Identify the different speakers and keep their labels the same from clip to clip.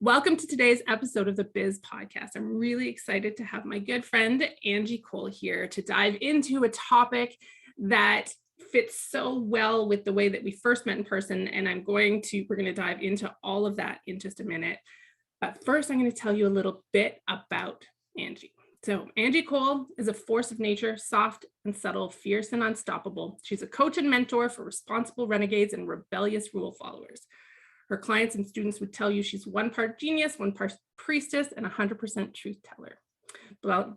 Speaker 1: Welcome to today's episode of the Biz Podcast. I'm really excited to have my good friend Angie Cole here to dive into a topic that fits so well with the way that we first met in person. And we're going to dive into all of that in just a minute. But first, I'm going to tell you a little bit about Angie. So Angie Cole is a force of nature, soft and subtle, fierce and unstoppable. She's a coach and mentor for responsible renegades and rebellious rule followers. Her clients and students would tell you she's one part genius, one part priestess, and 100% truth teller.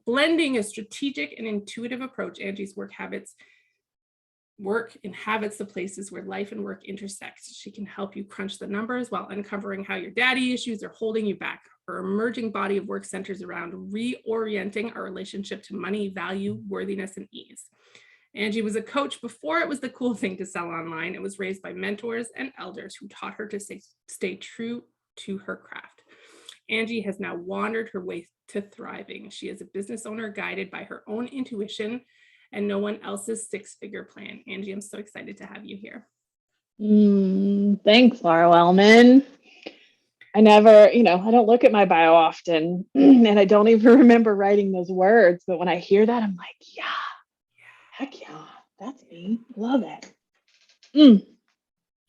Speaker 1: Blending a strategic and intuitive approach, Angie's work inhabits the places where life and work intersect. She can help you crunch the numbers while uncovering how your daddy issues are holding you back. Her emerging body of work centers around reorienting our relationship to money, value, worthiness, and ease. Angie was a coach before it was the cool thing to sell online. It was raised by mentors and elders who taught her to stay true to her craft. Angie has now wandered her way to thriving. She is a business owner guided by her own intuition and no one else's six-figure plan. Angie, I'm so excited to have you here.
Speaker 2: Thanks, Laura Wellman. I don't look at my bio often, and I don't even remember writing those words. But when I hear that, I'm like, yeah. Heck yeah, that's me. Love it.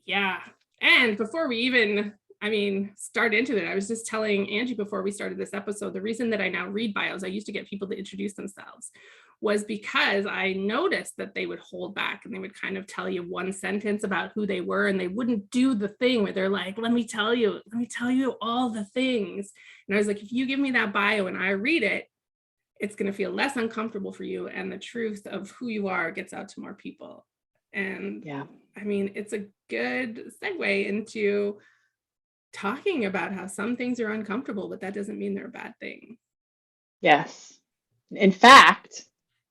Speaker 1: Yeah. And before we even, start into it, I was just telling Angie before we started this episode, the reason that I now read bios, I used to get people to introduce themselves, was because I noticed that they would hold back and they would kind of tell you one sentence about who they were, and they wouldn't do the thing where they're like, let me tell you all the things. And I was like, if you give me that bio and I read it, it's going to feel less uncomfortable for you, and the truth of who you are gets out to more people. And yeah, it's a good segue into talking about how some things are uncomfortable, but that doesn't mean they're a bad thing.
Speaker 2: Yes. In fact,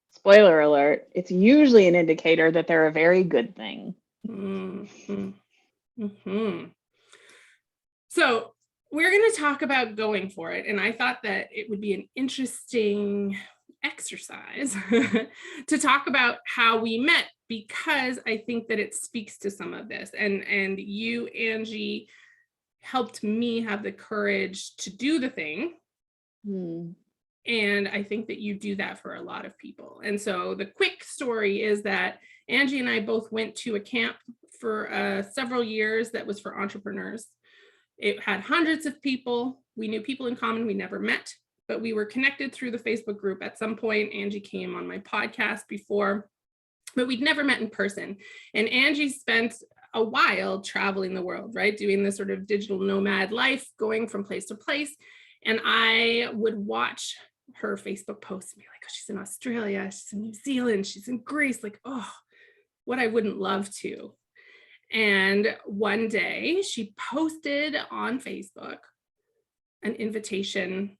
Speaker 2: spoiler alert, it's usually an indicator that they're a very good thing.
Speaker 1: So we're going to talk about going for it. And I thought that it would be an interesting exercise to talk about how we met, because I think that it speaks to some of this. And you, Angie, helped me have the courage to do the thing. And I think that you do that for a lot of people. And so the quick story is that Angie and I both went to a camp for several years that was for entrepreneurs. It had hundreds of people. We knew people in common. We never met, but we were connected through the Facebook group. At some point, Angie came on my podcast before, but we'd never met in person. And Angie spent a while traveling the world, right? Doing this sort of digital nomad life, going from place to place. And I would watch her Facebook posts and be like, oh, she's in Australia, she's in New Zealand, she's in Greece. Like, oh, what I wouldn't love to. And one day she posted on Facebook an invitation.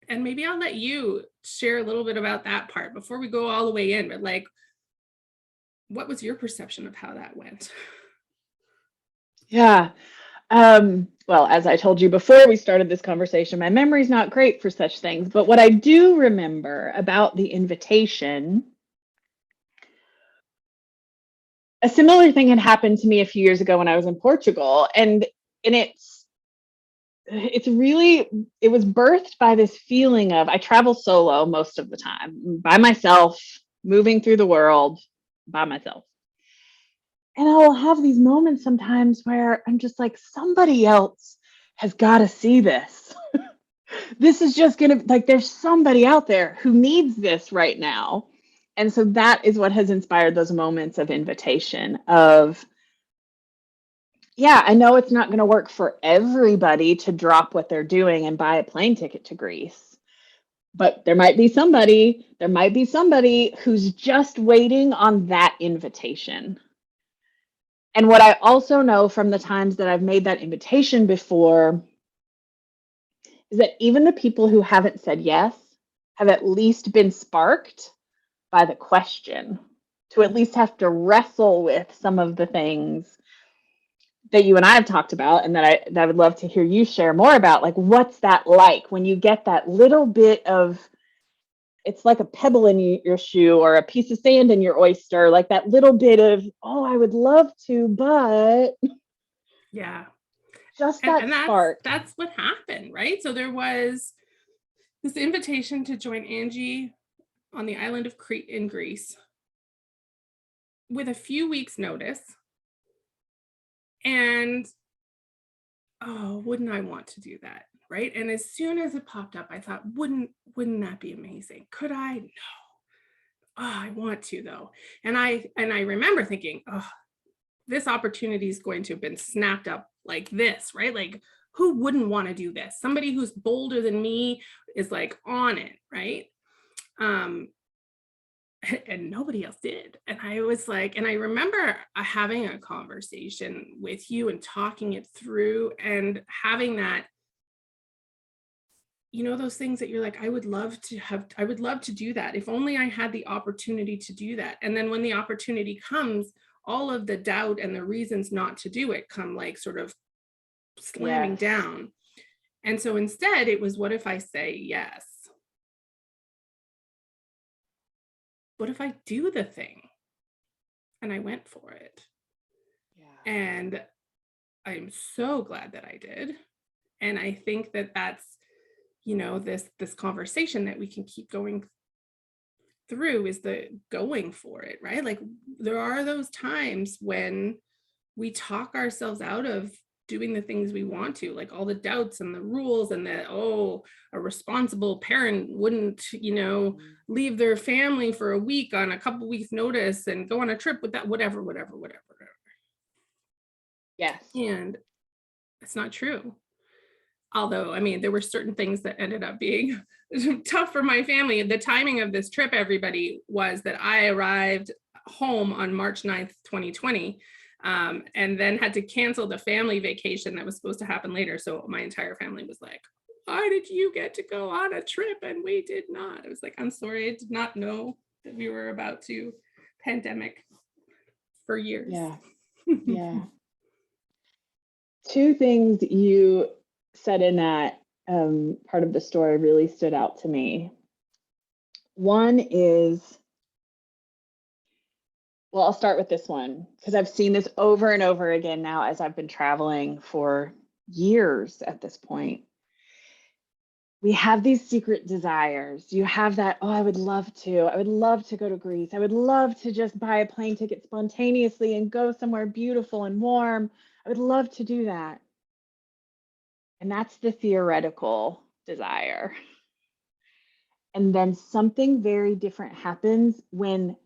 Speaker 1: And maybe I'll let you share a little bit about that part before we go all the way in. But like, what was your perception of how that went?
Speaker 2: Yeah. Well, as I told you before we started this conversation, my memory's not great for such things. But what I do remember about the invitation, a similar thing had happened to me a few years ago when I was in Portugal, and it was birthed by this feeling of, I travel solo most of the time, by myself, moving through the world by myself. And I'll have these moments sometimes where I'm just like, somebody else has got to see this. This is just there's somebody out there who needs this right now. And so that is what has inspired those moments of invitation of, yeah, I know it's not going to work for everybody to drop what they're doing and buy a plane ticket to Greece. But there might be somebody who's just waiting on that invitation. And what I also know from the times that I've made that invitation before is that even the people who haven't said yes have at least been sparked by the question, to at least have to wrestle with some of the things that you and I have talked about, and that I would love to hear you share more about. Like, what's that like when you get that little bit of, it's like a pebble in your shoe or a piece of sand in your oyster, like that little bit of, oh, I would love to, but.
Speaker 1: Yeah.
Speaker 2: Just
Speaker 1: And,
Speaker 2: that
Speaker 1: and
Speaker 2: spark.
Speaker 1: that's what happened, right? So there was this invitation to join Angie on the island of Crete in Greece with a few weeks notice. And oh, wouldn't I want to do that? Right. And as soon as it popped up, I thought, wouldn't that be amazing? Could I? No. Oh, I want to though. And I remember thinking, oh, this opportunity is going to have been snapped up like this, right? Like, who wouldn't want to do this? Somebody who's bolder than me is like on it, right? Um, and nobody else did. And I was like, and I remember having a conversation with you and talking it through and having that, those things that you're like, I would love to do that. If only I had the opportunity to do that. And then when the opportunity comes, all of the doubt and the reasons not to do it come like sort of slamming
Speaker 2: Yes.
Speaker 1: down. And so instead it was, what if I say yes? What if I do the thing? And I went for it.
Speaker 2: Yeah.
Speaker 1: And I'm so glad that I did. And I think that that's, this conversation that we can keep going through is the going for it, right? Like there are those times when we talk ourselves out of doing the things we want to, like all the doubts and the rules and that, a responsible parent wouldn't, leave their family for a week on a couple weeks notice and go on a trip with that, whatever.
Speaker 2: Yes.
Speaker 1: And it's not true. Although, I mean, there were certain things that ended up being tough for my family. The timing of this trip, everybody, was that I arrived home on March 9th, 2020, and then had to cancel the family vacation that was supposed to happen later. So my entire family was like, why did you get to go on a trip and we did not? I was like, I'm sorry, I did not know that we were about to pandemic for years.
Speaker 2: Yeah. Yeah. Two things you said in that part of the story really stood out to me. One is, well, I'll start with this one because I've seen this over and over again now as I've been traveling for years at this point. We have these secret desires. You have that, I would love to go to Greece. I would love to just buy a plane ticket spontaneously and go somewhere beautiful and warm. I would love to do that. And that's the theoretical desire. And then something very different happens when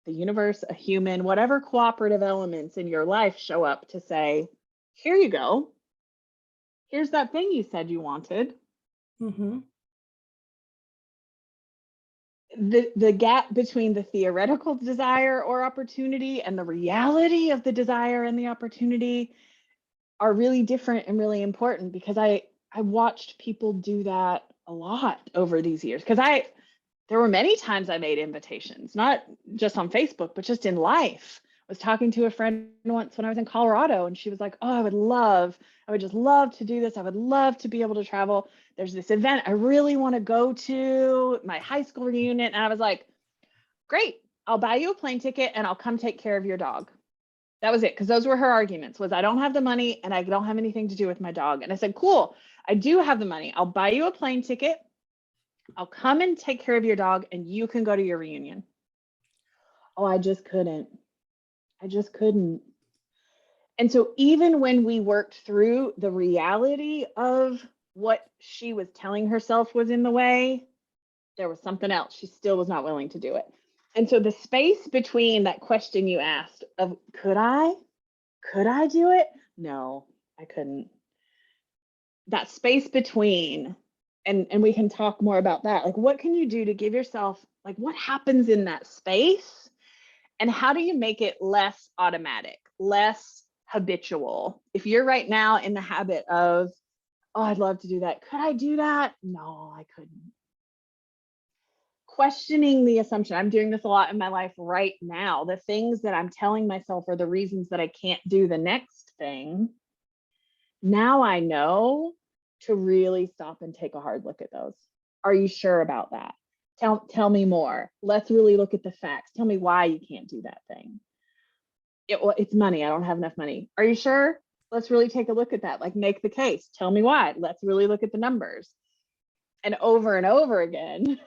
Speaker 2: the universe, a human, whatever cooperative elements in your life show up to say, here you go. Here's that thing you said you wanted.
Speaker 1: Mm-hmm.
Speaker 2: The gap between the theoretical desire or opportunity and the reality of the desire and the opportunity are really different and really important, because I watched people do that a lot over these years. Because there were many times I made invitations, not just on Facebook, but just in life. I was talking to a friend once when I was in Colorado, and she was like, I would just love to do this. I would love to be able to travel. There's this event I really want to go to, my high school reunion. And I was like, great, I'll buy you a plane ticket and I'll come take care of your dog. That was it. Because those were her arguments, was I don't have the money and I don't have anything to do with my dog. And I said, cool, I do have the money. I'll buy you a plane ticket. I'll come and take care of your dog and you can go to your reunion. Oh, I just couldn't. And so even when we worked through the reality of what she was telling herself was in the way, there was something else. She still was not willing to do it. And so the space between that question you asked of, could I do it? No, I couldn't. That space between, and we can talk more about that. Like, what can you do to give yourself, like, what happens in that space? And how do you make it less automatic, less habitual? If you're right now in the habit of, I'd love to do that. Could I do that? No, I couldn't. Questioning the assumption. I'm doing this a lot in my life right now. The things that I'm telling myself are the reasons that I can't do the next thing. Now I know to really stop and take a hard look at those. Are you sure about that? Tell me more. Let's really look at the facts. Tell me why you can't do that thing. It's money. I don't have enough money. Are you sure? Let's really take a look at that. Like, make the case. Tell me why. Let's really look at the numbers. And over again.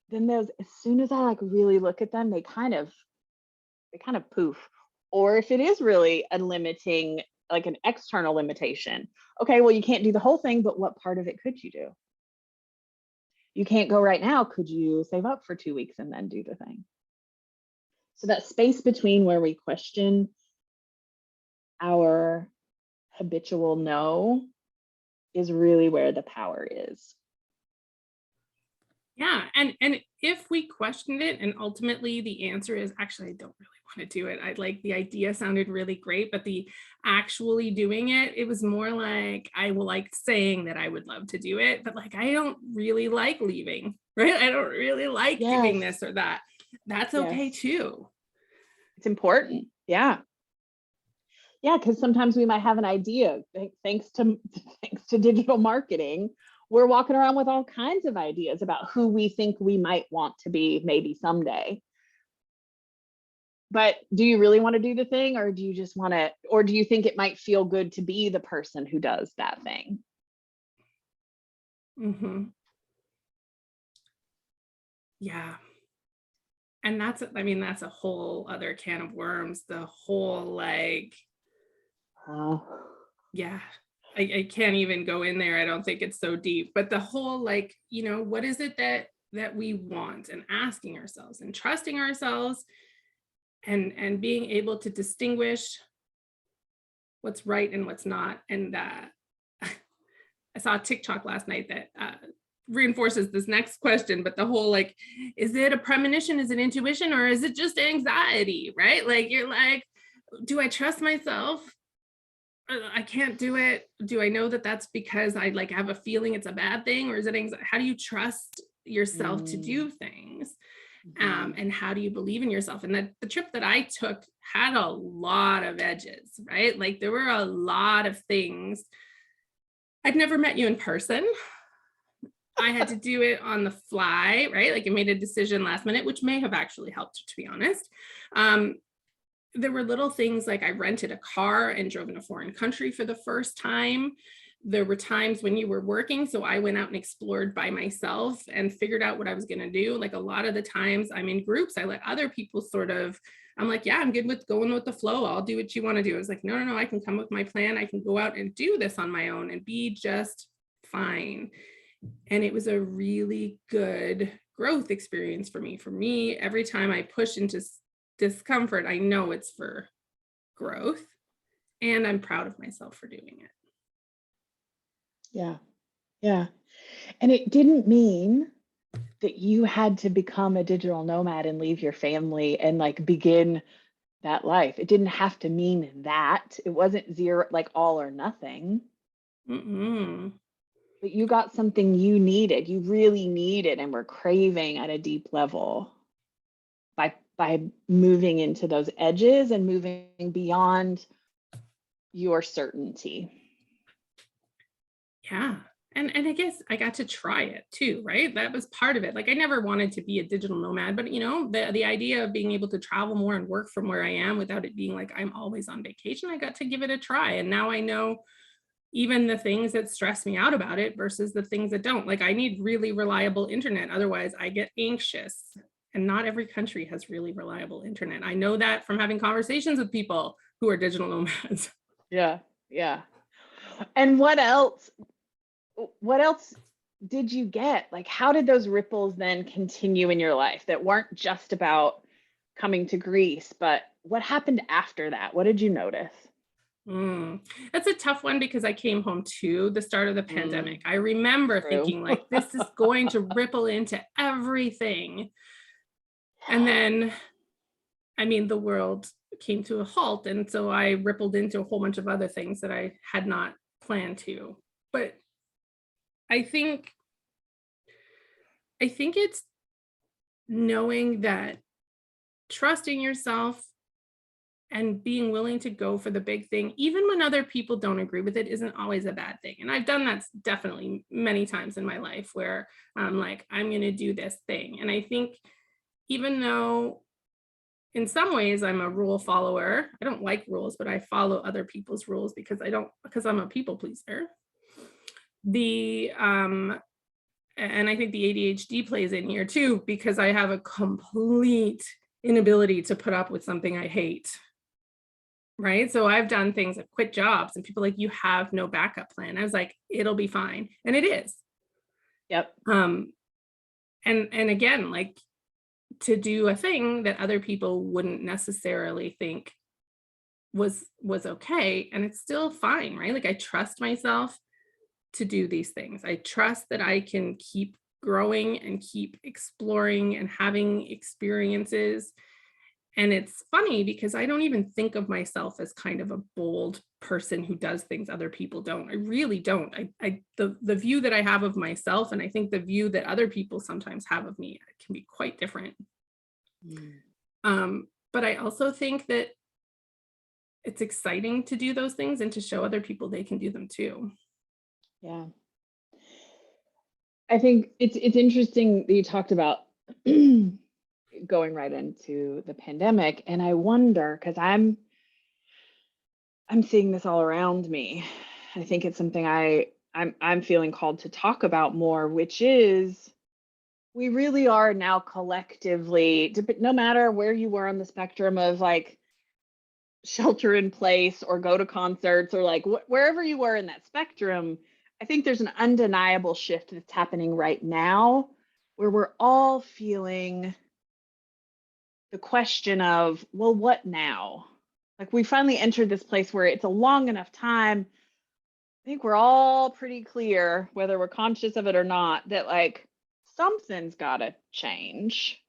Speaker 2: Then those, as soon as I like really look at them, they kind of poof. Or if it is really a limiting, like an external limitation, okay, well, you can't do the whole thing, but what part of it could you do? You can't go right now. Could you save up for 2 weeks and then do the thing? So that space between where we question our habitual no is really where the power is.
Speaker 1: Yeah, and if we questioned it and ultimately the answer is actually I don't really want to do it. I like the idea sounded really great, but the actually doing it was more like I liked saying that I would love to do it, but like I don't really like leaving, right? I don't really like doing
Speaker 2: Yes.
Speaker 1: this or that. That's okay
Speaker 2: Yes.
Speaker 1: too.
Speaker 2: It's important. Yeah. Yeah, because sometimes we might have an idea. Thanks to thanks to digital marketing, we're walking around with all kinds of ideas about who we think we might want to be maybe someday. But do you really want to do the thing, or do you just want to, or do you think it might feel good to be the person who does that thing?
Speaker 1: Hmm. Yeah. And that's a whole other can of worms. The whole like,
Speaker 2: Uh,
Speaker 1: yeah, I can't even go in there. I don't think it's so deep, but the whole like, what is it that we want, and asking ourselves and trusting ourselves, and being able to distinguish what's right and what's not. And I saw a TikTok last night that reinforces this next question, but the whole like, is it a premonition? Is it intuition? Or is it just anxiety? Right? Like, you're like, do I trust myself? I can't do it. Do I know that that's because I like have a feeling it's a bad thing, or is it anxiety? How do you trust yourself to
Speaker 2: mm,
Speaker 1: do things?
Speaker 2: mhm.
Speaker 1: And how do you believe in yourself? And the trip that I took had a lot of edges, right? Like there were a lot of things. I'd never met you in person. I had to do it on the fly, right? Like I made a decision last minute, which may have actually helped, to be honest. Um, there were little things like I rented a car and drove in a foreign country for the first time. There were times when you were working, so I went out and explored by myself and figured out what I was going to do. Like a lot of the times I'm in groups, I let other people I'm like, yeah, I'm good with going with the flow. I'll do what you want to do. I was like, no, no, no, I can come with my plan. I can go out and do this on my own and be just fine. And it was a really good growth experience for me. For me, every time I push into discomfort, I know it's for growth, and I'm proud of myself for doing it.
Speaker 2: Yeah. Yeah. And it didn't mean that you had to become a digital nomad and leave your family and like begin that life. It didn't have to mean that. It wasn't zero, like all or nothing,
Speaker 1: Mm-mm.
Speaker 2: but you got something you needed, you really needed and were craving at a deep level by moving into those edges and moving beyond your certainty.
Speaker 1: Yeah. And I guess I got to try it too, right? That was part of it. Like I never wanted to be a digital nomad, but the idea of being able to travel more and work from where I am without it being like I'm always on vacation, I got to give it a try. And now I know even the things that stress me out about it versus the things that don't. Like I need really reliable internet, otherwise I get anxious. And not every country has really reliable internet. I know that from having conversations with people who are digital nomads.
Speaker 2: Yeah. Yeah. And what else did you get? Like, how did those ripples then continue in your life that weren't just about coming to Greece, but what happened after that? What did you notice?
Speaker 1: Mm. That's a tough one because I came home to the start of the
Speaker 2: Mm,
Speaker 1: pandemic. I remember
Speaker 2: true.
Speaker 1: thinking like this is going to ripple into everything. And then, I mean, the world came to a halt. And so I rippled into a whole bunch of other things that I had not planned to. But I think I think it's knowing that trusting yourself and being willing to go for the big thing, even when other people don't agree with it, isn't always a bad thing. And I've done that definitely many times in my life where I'm like, I'm going to do this thing. And I think even though in some ways I'm a rule follower. I don't like rules, but I follow other people's rules because I'm a people pleaser. The and I think the ADHD plays in here too, because I have a complete inability to put up with something I hate. Right. So I've done things like quit jobs and people like, you have no backup plan. I was like, it'll be fine. And it is.
Speaker 2: Yep.
Speaker 1: Um, and again, like to do a thing that other people wouldn't necessarily think was okay. And it's still fine, right? Like I trust myself to do these things. I trust that I can keep growing and keep exploring and having experiences. And it's funny because I don't even think of myself as kind of a bold person who does things other people don't. I really don't. The view that I have of myself, and I think the view that other people sometimes have of me can be quite different. But I also think that it's exciting to do those things and to show other people they can do them too.
Speaker 2: Yeah. I think it's interesting that you talked about going right into the pandemic, and I wonder because I'm seeing this all around me. I think it's something I'm feeling called to talk about more, which is we really are now collectively, no matter where you were on the spectrum of like shelter in place or go to concerts or like wherever you were in that spectrum, I think there's an undeniable shift that's happening right now where we're all feeling the question of, well, what now? Like we finally entered this place where it's a long enough time. I think we're all pretty clear, whether we're conscious of it or not, that like something's got to change.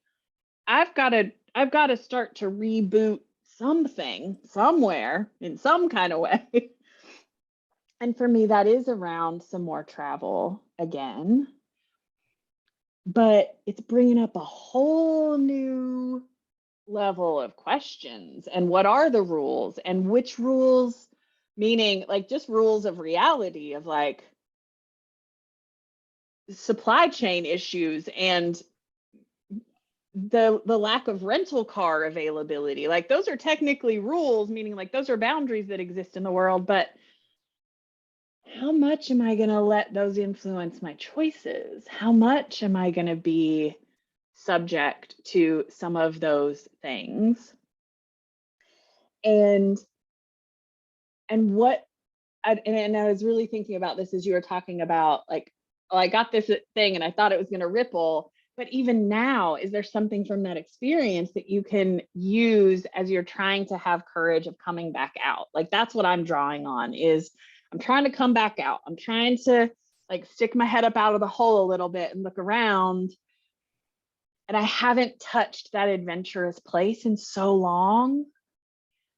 Speaker 2: I've got to start to reboot something somewhere in some kind of way. And for me, that is around some more travel again. But it's bringing up a whole new level of questions. And what are the rules? And which rules, meaning like just rules of reality of like supply chain issues and the lack of rental car availability. Like those are technically rules, meaning like those are boundaries that exist in the world, but how much am I going to let those influence my choices? How much am I going to be subject to some of those things? And what and I was really thinking about this as you were talking about like, oh, I got this thing and I thought it was going to ripple. But even now, is there something from that experience that you can use as you're trying to have courage of coming back out? Like that's what I'm drawing on is I'm trying to come back out. I'm trying to like stick my head up out of the hole a little bit and look around. And I haven't touched that adventurous place in so long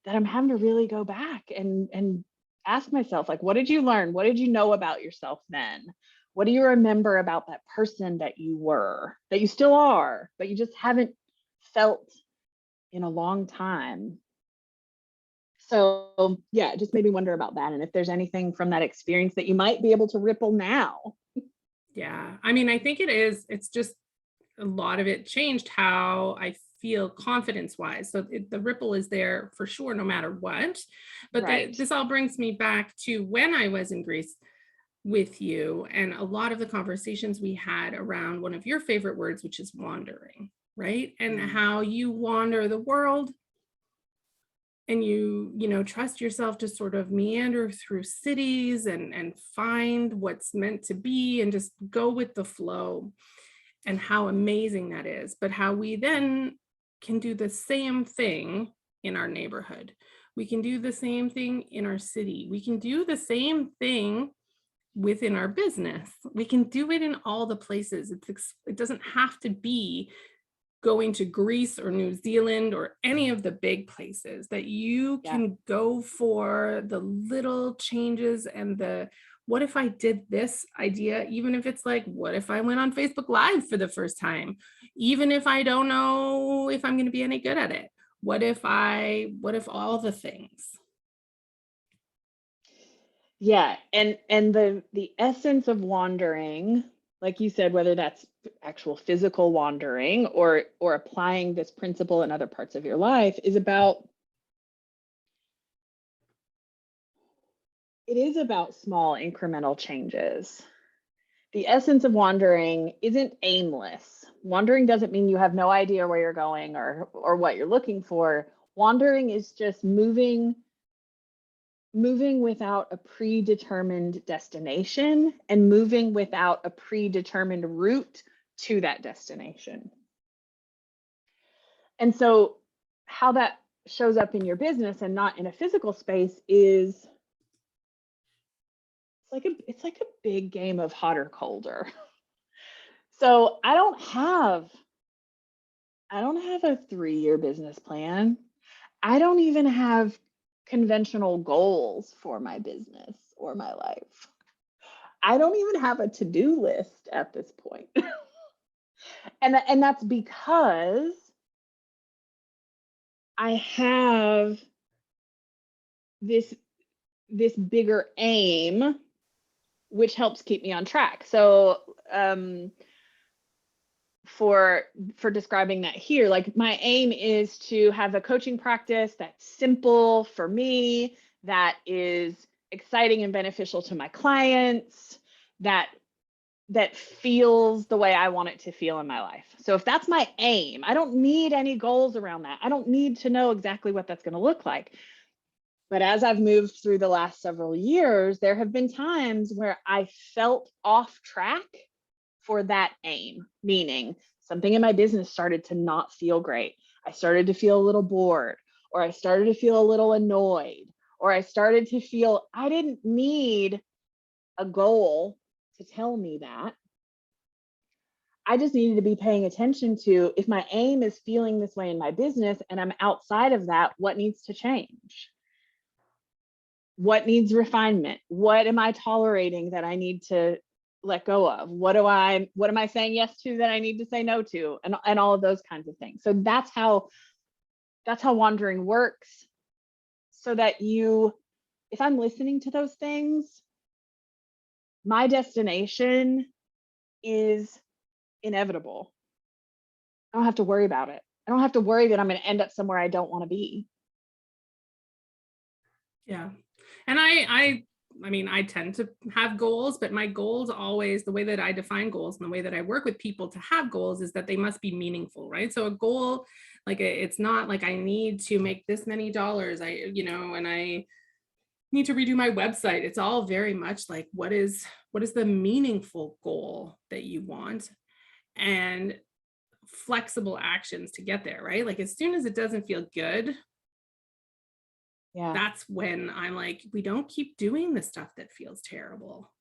Speaker 2: that I'm having to really go back and ask myself, like, what did you learn? What did you know about yourself then? What do you remember about that person that you were, that you still are, but you just haven't felt in a long time? So yeah, it just made me wonder about that. And if there's anything from that experience that you might be able to ripple now.
Speaker 1: Yeah. I mean, I think it's just a lot of it changed how I feel confidence wise. So the ripple is there for sure, no matter what. But
Speaker 2: Right.
Speaker 1: this all brings me back to when I was in Greece with you and a lot of the conversations we had around one of your favorite words, which is wandering, right? And how you wander the world and you trust yourself to sort of meander through cities and find what's meant to be and just go with the flow, and how amazing that is. But how we then can do the same thing in our neighborhood. We can do the same thing in our city. We can do the same thing within our business. We can do it in all the places. It doesn't have to be going to Greece or New Zealand or any of the big places, that you
Speaker 2: Yeah.
Speaker 1: can go for the little changes and the what if I did this idea, even if it's like, what if I went on Facebook Live for the first time, even if I don't know if I'm going to be any good at it? What if all the things?
Speaker 2: Yeah. And the essence of wandering like you said, whether that's actual physical wandering or applying this principle in other parts of your life, is about, it is about small incremental changes. The essence of wandering isn't aimless. Wandering doesn't mean you have no idea where you're going or what you're looking for. Wandering is just moving without a predetermined destination and moving without a predetermined route to that destination. And so how that shows up in your business and not in a physical space is it's like a big game of hot or colder. So I don't have a 3-year business plan. I don't even have conventional goals for my business or my life. I don't even have a to-do list at this point. And that's because I have this bigger aim, which helps keep me on track. So for describing that here, like my aim is to have a coaching practice that's simple for me, that is exciting and beneficial to my clients, that feels the way I want it to feel in my life. So if that's my aim, I don't need any goals around that. I don't need to know exactly what that's going to look like. But as I've moved through the last several years, there have been times where I felt off track for that aim, meaning something in my business started to not feel great. I started to feel a little bored, or I started to feel a little annoyed, or I started to feel I didn't need a goal to tell me that. I just needed to be paying attention to, if my aim is feeling this way in my business and I'm outside of that, what needs to change? What needs refinement? What am I tolerating that I need to let go of? What am I saying yes to that I need to say no to? And all of those kinds of things. So that's how wandering works. So that if I'm listening to those things, my destination is inevitable. I don't have to worry about it. I don't have to worry that I'm going to end up somewhere I don't want to be.
Speaker 1: Yeah. And I mean, I tend to have goals, but my goals always, the way that I define goals and the way that I work with people to have goals is that they must be meaningful, right? So a goal, like it's not like I need to make this many dollars, and I need to redo my website. It's all very much like, what is the meaningful goal that you want, and flexible actions to get there, right? Like as soon as it doesn't feel good,
Speaker 2: Yeah.
Speaker 1: that's when I'm like, we don't keep doing the stuff that feels terrible.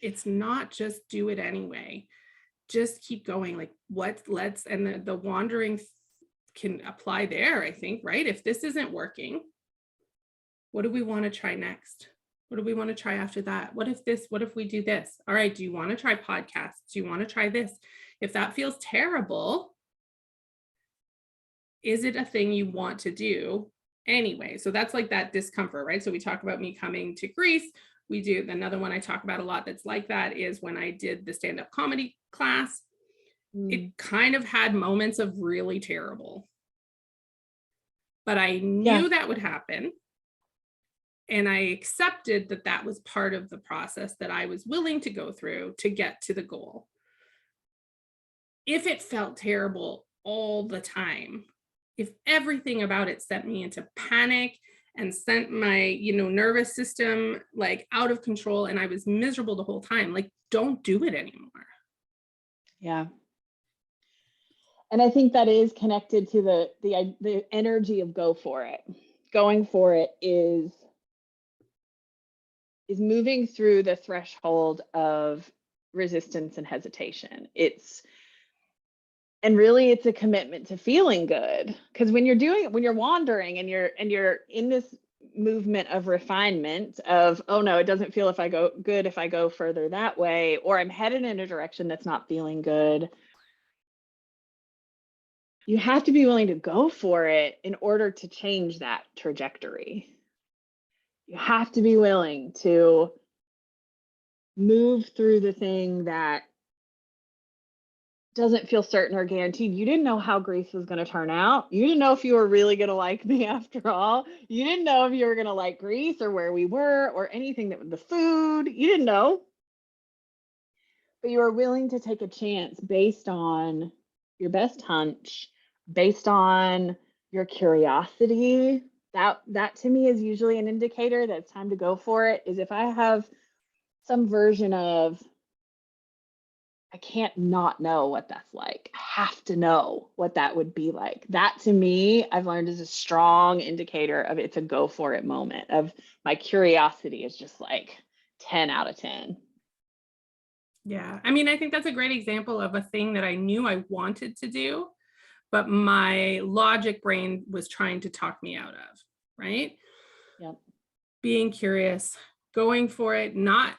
Speaker 1: It's not just do it anyway. Just keep going. Like and the wandering can apply there, I think, right? If this isn't working, what do we want to try next? What do we want to try after that? What if we do this? All right, do you want to try podcasts? Do you want to try this? If that feels terrible, is it a thing you want to do anyway? So that's like that discomfort, right? So we talk about me coming to Greece. We do another one I talk about a lot that's like that is when I did the stand-up comedy class. It kind of had moments of really terrible, but I knew that would happen. And I accepted that that was part of the process that I was willing to go through to get to the goal. If it felt terrible all the time, if everything about it sent me into panic and sent my, nervous system like out of control and I was miserable the whole time, like don't do it anymore.
Speaker 2: Yeah. And I think that is connected to the energy of go for it. Going for it is moving through the threshold of resistance and hesitation. And really it's a commitment to feeling good, because when you're wandering and you're in this movement of refinement of, oh no, it doesn't feel if I go further that way, or I'm headed in a direction that's not feeling good. You have to be willing to go for it in order to change that trajectory. You have to be willing to move through the thing that doesn't feel certain or guaranteed. You didn't know how Greece was going to turn out. You didn't know if you were really going to like me after all. You didn't know if you were going to like Greece or where we were or anything that the food. You didn't know. But you were willing to take a chance based on your best hunch, based on your curiosity. That to me is usually an indicator that it's time to go for it. Is if I have some version of, I can't not know what that's like. I have to know what that would be like. That to me, I've learned is a strong indicator of it's a go for it moment. Of my curiosity is just like 10 out of 10.
Speaker 1: Yeah. I mean, I think that's a great example of a thing that I knew I wanted to do, but my logic brain was trying to talk me out of, right?
Speaker 2: Yep.
Speaker 1: Being curious, going for it, not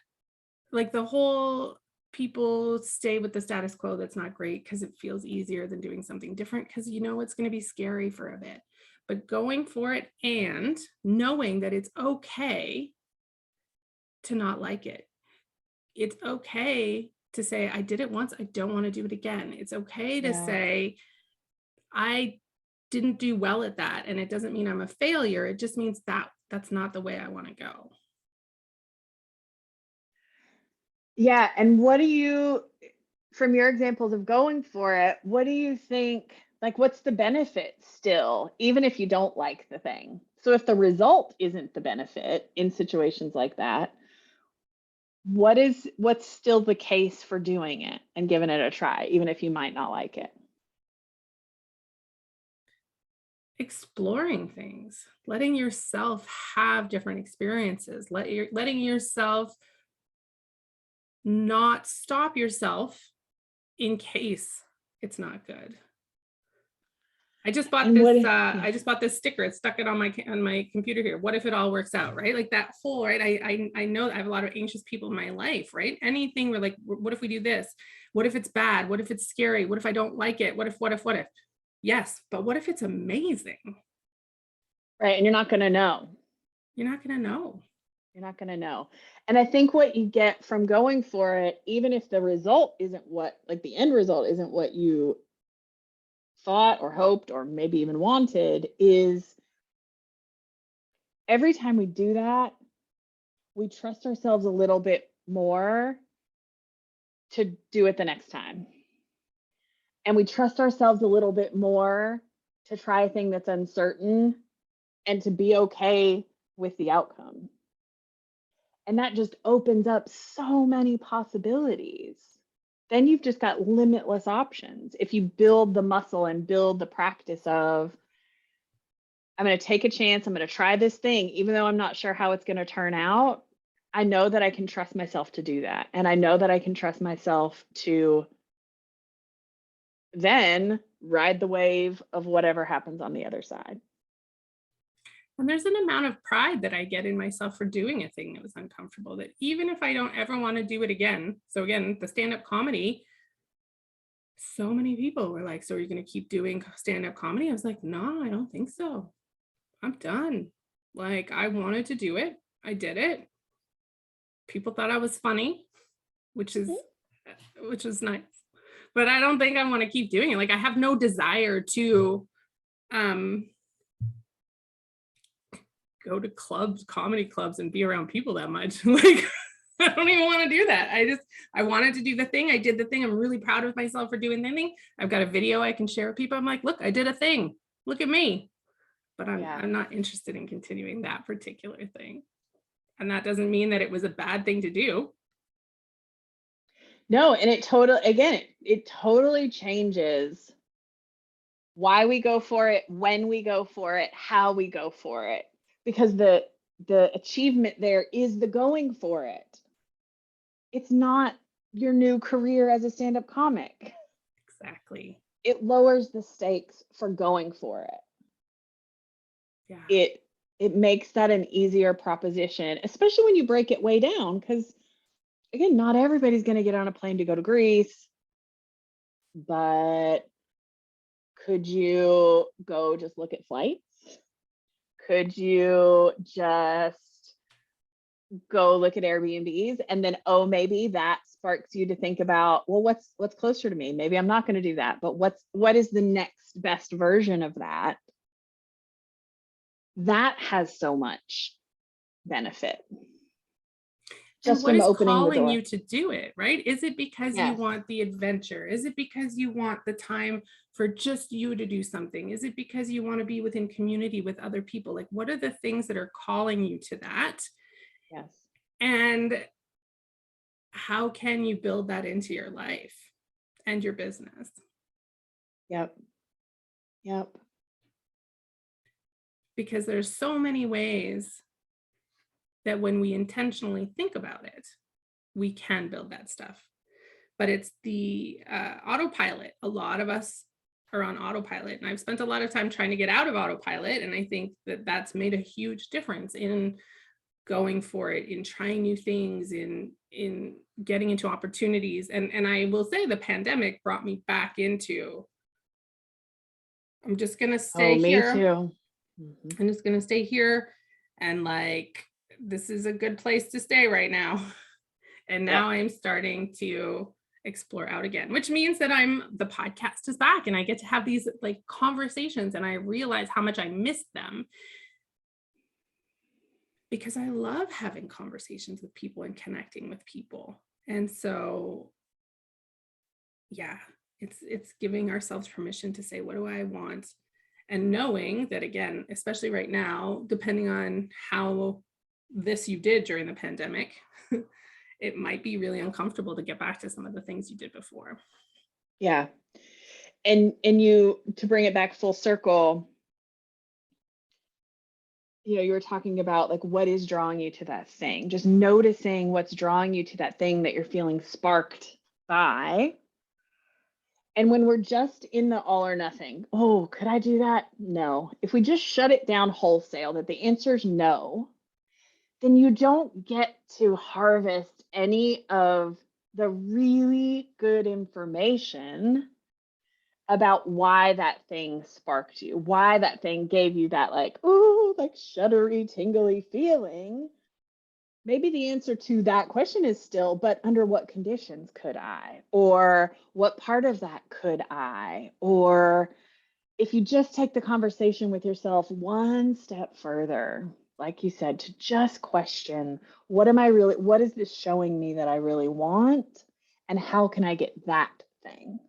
Speaker 1: like the whole people stay with the status quo. That's not great because it feels easier than doing something different because you know it's going to be scary for a bit. But going for it and knowing that it's okay to not like it. It's okay to say, I did it once, I don't want to do it again. It's okay to say, I didn't do well at that. And it doesn't mean I'm a failure. It just means that that's not the way I want to go.
Speaker 2: Yeah. And what do you, from your examples of going for it, what do you think, like, what's the benefit still, even if you don't like the thing? So if the result isn't the benefit in situations like that, what's still the case for doing it and giving it a try, even if you might not like it?
Speaker 1: Exploring things, letting yourself have different experiences, letting yourself not stop yourself in case it's not good. I just bought this. I just bought this sticker. It stuck it on my computer here. What if it all works out, right? Like that whole, right? I know I have a lot of anxious people in my life, right? Anything where like, what if we do this? What if it's bad? What if it's scary? What if I don't like it? What if? Yes, but what if it's amazing?
Speaker 2: Right. And you're not going to know.
Speaker 1: You're not going to know.
Speaker 2: You're not going to know. And I think what you get from going for it, even if the result isn't what, like the end result isn't what you thought or hoped or maybe even wanted, is every time we do that, we trust ourselves a little bit more to do it the next time. And we trust ourselves a little bit more to try a thing that's uncertain and to be okay with the outcome. And that just opens up so many possibilities. Then you've just got limitless options. If you build the muscle and build the practice of, I'm going to take a chance, I'm going to try this thing, even though I'm not sure how it's going to turn out, I know that I can trust myself to do that. And I know that I can trust myself to then ride the wave of whatever happens on the other side.
Speaker 1: And there's an amount of pride that I get in myself for doing a thing that was uncomfortable, that even if I don't ever want to do it again. So again, the stand-up comedy, so many people were like, so are you going to keep doing stand-up comedy? I was like, no, I don't think so. I'm done. Like, I wanted to do it. I did it. People thought I was funny, which is nice. But I don't think I want to keep doing it. Like, I have no desire to go to clubs, comedy clubs, and be around people that much. Like, I don't even want to do that. I wanted to do the thing. I did the thing. I'm really proud of myself for doing the thing. I've got a video I can share with people. I'm like, look, I did a thing. Look at me. But I'm not interested in continuing that particular thing. And that doesn't mean that it was a bad thing to do.
Speaker 2: No, and it totally changes why we go for it, when we go for it, how we go for it. Because the achievement there is the going for it. It's not your new career as a stand-up comic.
Speaker 1: Exactly.
Speaker 2: It lowers the stakes for going for it.
Speaker 1: Yeah.
Speaker 2: It makes that an easier proposition, especially when you break it way down, because again, not everybody's going to get on a plane to go to Greece, but could you go just look at flights? Could you just go look at Airbnbs, and then, oh, maybe that sparks you to think about, well, what's closer to me? Maybe I'm not going to do that, but what is the next best version of that? That has so much benefit
Speaker 1: And
Speaker 2: just
Speaker 1: what
Speaker 2: from
Speaker 1: is
Speaker 2: opening the
Speaker 1: calling
Speaker 2: door.
Speaker 1: you to do it, right? Is it because you
Speaker 2: Yes.
Speaker 1: want the adventure? Is it because you want the time for just you to do something? Is it because you want to be within community with other people? Like, what are the things that are calling you to that?
Speaker 2: Yes.
Speaker 1: And how can you build that into your life and your business?
Speaker 2: Yep. Yep.
Speaker 1: Because there's so many ways that when we intentionally think about it, we can build that stuff. But it's the autopilot. A lot of us are on autopilot, and I've spent a lot of time trying to get out of autopilot. And I think that that's made a huge difference in going for it, in trying new things, in getting into opportunities. And I will say the pandemic brought me back into, I'm just gonna
Speaker 2: Oh,
Speaker 1: stay
Speaker 2: me
Speaker 1: here.
Speaker 2: too. Mhm.
Speaker 1: I'm just gonna stay here, and like, this is a good place to stay right now. And
Speaker 2: Yep.
Speaker 1: now I'm starting to explore out again, which means that the podcast is back and I get to have these like conversations, and I realize how much I missed them because I love having conversations with people and connecting with people. And so, yeah, it's giving ourselves permission to say, what do I want? And knowing that, again, especially right now, depending on how this you did during the pandemic, it might be really uncomfortable to get back to some of the things you did before.
Speaker 2: Yeah. And you, to bring it back full circle, you were talking about like what is drawing you to that thing, just noticing what's drawing you to that thing that you're feeling sparked by. And when we're just in the all or nothing, oh, could I do that? No. If we just shut it down wholesale, that the answer is no, then you don't get to harvest any of the really good information about why that thing sparked you, why that thing gave you that like, ooh, like shuddery, tingly feeling. Maybe the answer to that question is still, but under what conditions could I? Or what part of that could I? Or if you just take the conversation with yourself one step further, like you said, to just question, what is this showing me that I really want? And how can I get that thing?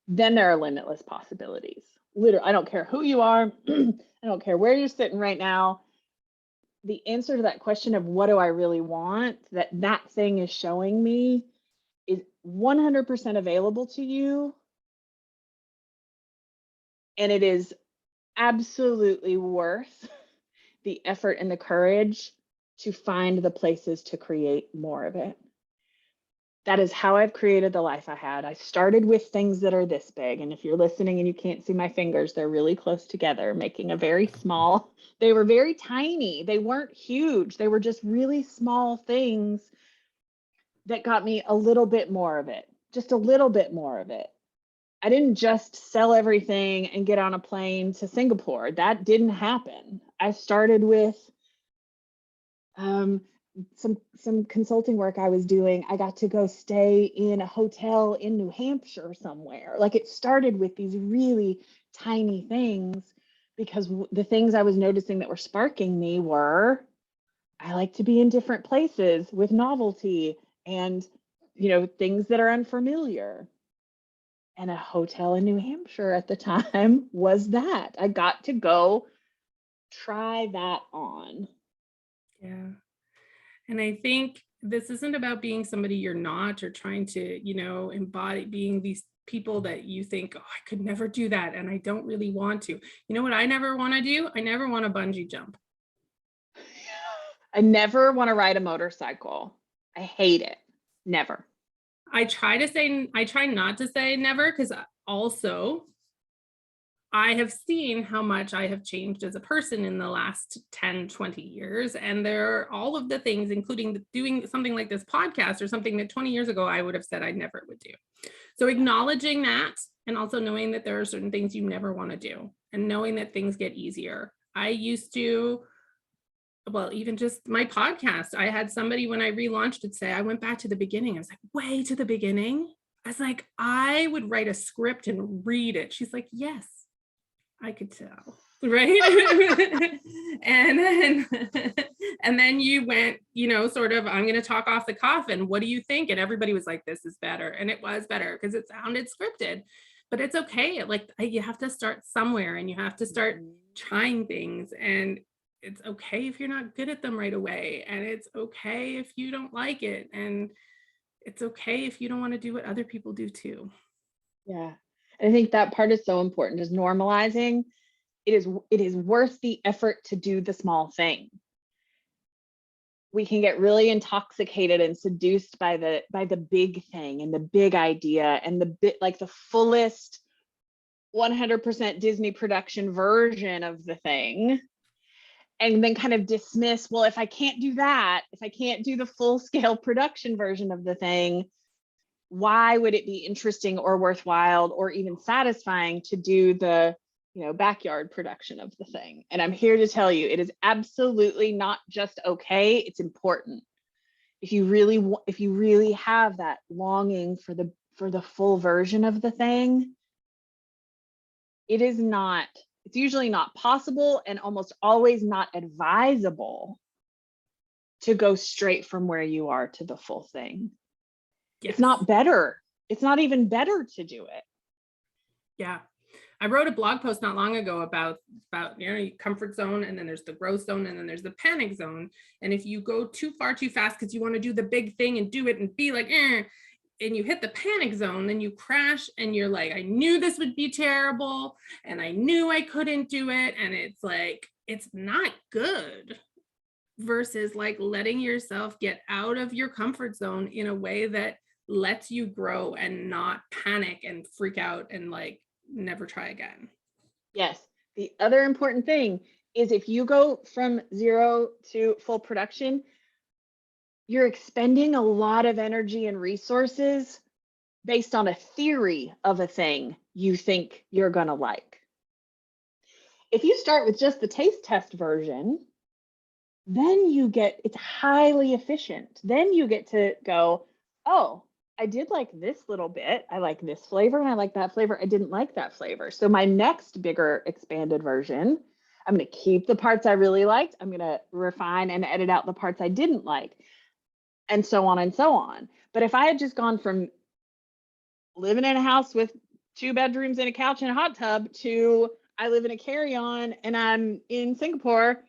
Speaker 2: Then there are limitless possibilities. Literally, I don't care who you are. I don't care where you're sitting right now. The answer to that question of what do I really want, that thing is showing me, is 100% available to you. And it is absolutely worth the effort and the courage to find the places to create more of it. That is how I've created the life I had. I started with things that are this big. And if you're listening and you can't see my fingers, they're really close together, making a very small, they were very tiny. They weren't huge. They were just really small things that got me a little bit more of it, just a little bit more of it. I didn't just sell everything and get on a plane to Singapore. That didn't happen. I started with some consulting work I was doing. I got to go stay in a hotel in New Hampshire somewhere. Like, it started with these really tiny things because the things I was noticing that were sparking me were, I like to be in different places with novelty and, things that are unfamiliar. And a hotel in New Hampshire at the time was that. I got to go try that on.
Speaker 1: Yeah. And I think this isn't about being somebody you're not, or trying to, embody being these people that you think, oh, I could never do that. And I don't really want to. You know what I never want to do? I never want to bungee jump.
Speaker 2: I never want to ride a motorcycle. I hate it. Never.
Speaker 1: I try not to say never, because also I have seen how much I have changed as a person in the last 10, 20 years. And there are all of the things, including doing something like this podcast, or something that 20 years ago I would have said I never would do. So acknowledging that, and also knowing that there are certain things you never want to do, and knowing that things get easier. I used to well, even just my podcast, I had somebody when I relaunched it say, I went back to the beginning. I was like, way to the beginning. I was like, I would write a script and read it. She's like, yes, I could tell. Right. and then and then you went, sort of, I'm going to talk off the cuff, and what do you think? And everybody was like, this is better. And it was better because it sounded scripted, but it's okay. Like, you have to start somewhere, and you have to start trying things, and it's okay if you're not good at them right away, and it's okay if you don't like it, and it's okay if you don't want to do what other people do too.
Speaker 2: Yeah. And I think that part is so important, is normalizing. It is worth the effort to do the small thing. We can get really intoxicated and seduced by the big thing and the big idea and the bit, like the fullest 100% Disney production version of the thing, and then kind of dismiss, well, if I can't do that, if I can't do the full scale production version of the thing, why would it be interesting or worthwhile or even satisfying to do the backyard production of the thing? And I'm here to tell you, it is absolutely not just okay, it's important. If you really have that longing for the full version of the thing, it's usually not possible, and almost always not advisable, to go straight from where you are to the full thing.
Speaker 1: Yes.
Speaker 2: It's not better. It's not even better to do it.
Speaker 1: Yeah. I wrote a blog post not long ago about comfort zone, and then there's the growth zone, and then there's the panic zone. And if you go too far too fast because you want to do the big thing and do it and be like, and you hit the panic zone, then you crash, and you're like, I knew this would be terrible, and I knew I couldn't do it. And it's like, it's not good. Versus like letting yourself get out of your comfort zone in a way that lets you grow and not panic and freak out and like never try again.
Speaker 2: Yes. The other important thing is, if you go from 0 to full production, you're expending a lot of energy and resources based on a theory of a thing you think you're going to like. If you start with just the taste test version, then it's highly efficient. Then you get to go, oh, I did like this little bit. I like this flavor and I like that flavor. I didn't like that flavor. So my next bigger expanded version, I'm going to keep the parts I really liked. I'm going to refine and edit out the parts I didn't like, and so on and so on. But if I had just gone from living in a house with 2 bedrooms and a couch and a hot tub to I live in a carry-on and I'm in Singapore,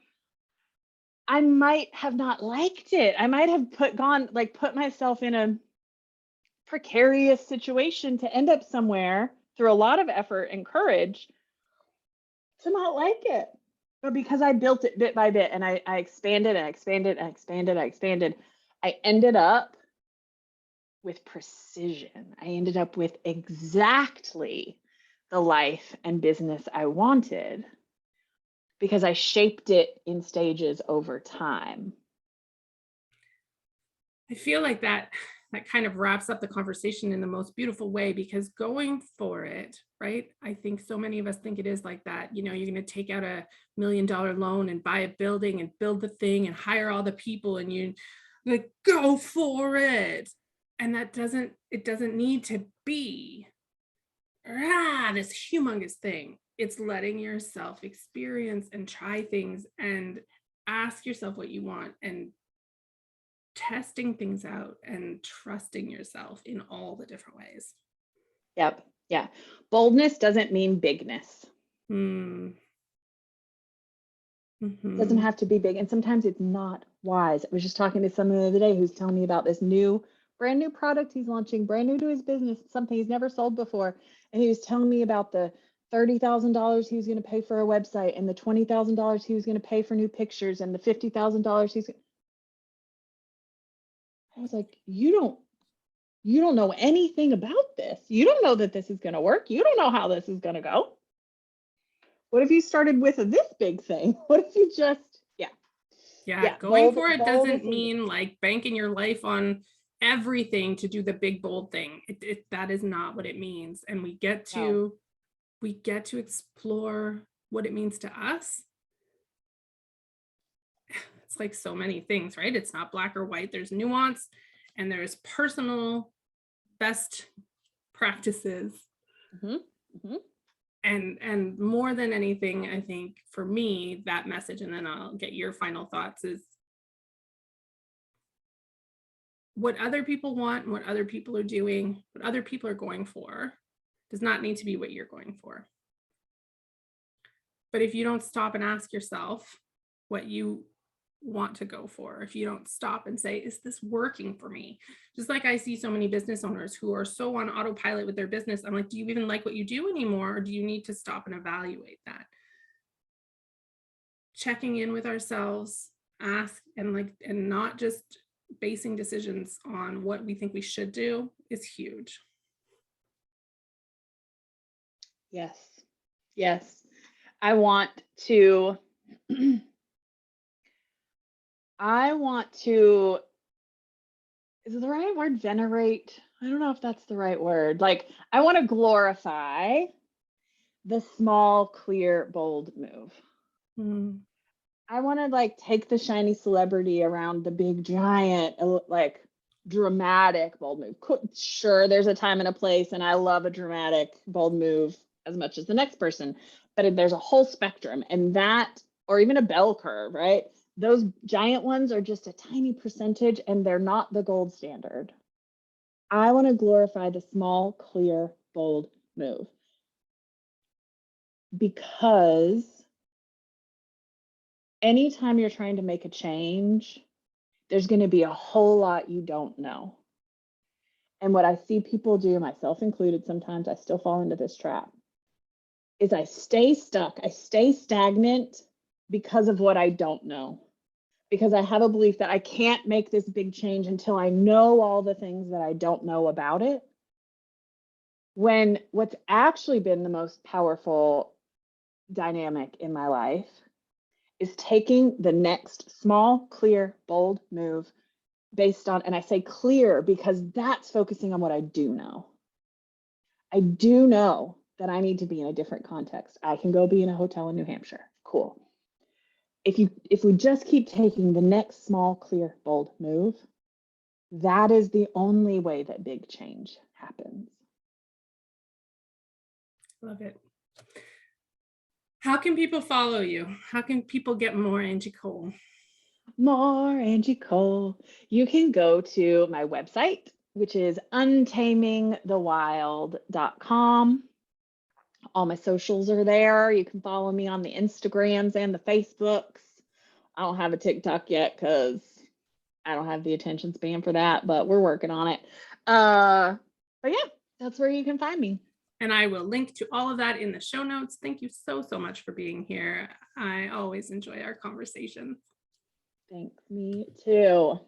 Speaker 2: I might have not liked it. I might have put myself in a precarious situation to end up somewhere through a lot of effort and courage to not like it. But because I built it bit by bit, and I expanded and expanded and expanded, I ended up with precision. I ended up with exactly the life and business I wanted, because I shaped it in stages over time.
Speaker 1: I feel like that kind of wraps up the conversation in the most beautiful way, because going for it, right? I think so many of us think it is like that. You're going to take out $1 million loan and buy a building and build the thing and hire all the people, and you like, go for it. And it doesn't need to be this humongous thing. It's letting yourself experience and try things and ask yourself what you want, and testing things out and trusting yourself in all the different ways.
Speaker 2: Yep. Yeah. Boldness doesn't mean bigness.
Speaker 1: Mm-hmm.
Speaker 2: It doesn't have to be big. And sometimes it's not wise. I was just talking to someone the other day who's telling me about this brand new product he's launching, brand new to his business, something he's never sold before. And he was telling me about the $30,000 he was going to pay for a website, and the $20,000 he was going to pay for new pictures, and the $50,000 I was like, you don't know anything about this. You don't know that this is going to work. You don't know how this is going to go. What if you started with this big thing? What if you just,
Speaker 1: going for it doesn't mean like banking your life on everything to do the big bold thing. That is not what it means. And we get to explore what it means to us. it's like so many things, right? It's not black or white. There's nuance and there's personal best practices.
Speaker 2: Mm-hmm. Mm-hmm.
Speaker 1: And more than anything, I think for me, that message, and then I'll get your final thoughts, is what other people want, what other people are doing, what other people are going for does not need to be what you're going for. But if you don't stop and ask yourself what you want to go for, if you don't stop and say, is this working for me? Just like I see so many business owners who are so on autopilot with their business. I'm like, do you even like what you do anymore? Or do you need to stop and evaluate that? Checking in with ourselves, ask, and not just basing decisions on what we think we should do is huge.
Speaker 2: Yes. Yes. I want to is it the right word, venerate? I don't know if that's the right word. Like, I want to glorify the small, clear, bold move. I want to like take the shiny celebrity around the big, giant, like dramatic, bold move. Sure, there's a time and a place, and I love a dramatic, bold move as much as the next person, but there's a whole spectrum, and that, or even a bell curve, right? Those giant ones are just a tiny percentage, and they're not the gold standard. I want to glorify the small, clear, bold move, because anytime you're trying to make a change, there's going to be a whole lot you don't know. And what I see people do, myself included, sometimes I still fall into this trap, is I stay stuck, I stay stagnant because of what I don't know. Because I have a belief that I can't make this big change until I know all the things that I don't know about it. When what's actually been the most powerful dynamic in my life is taking the next small, clear, bold move based on, and I say clear because that's focusing on what I do know. I do know that I need to be in a different context. I can go be in a hotel in New Hampshire. Cool. If we just keep taking the next small, clear, bold move, that is the only way that big change happens.
Speaker 1: Love it. How can people follow you? How can people get more Angie Cole?
Speaker 2: More Angie Cole. You can go to my website, which is untamingthewild.com. All my socials are there. You can follow me on the Instagrams and the Facebooks. I don't have a TikTok yet because I don't have the attention span for that, but we're working on it. But yeah, that's where you can find me.
Speaker 1: And I will link to all of that in the show notes. Thank you so, so much for being here. I always enjoy our conversations.
Speaker 2: Thanks, me too.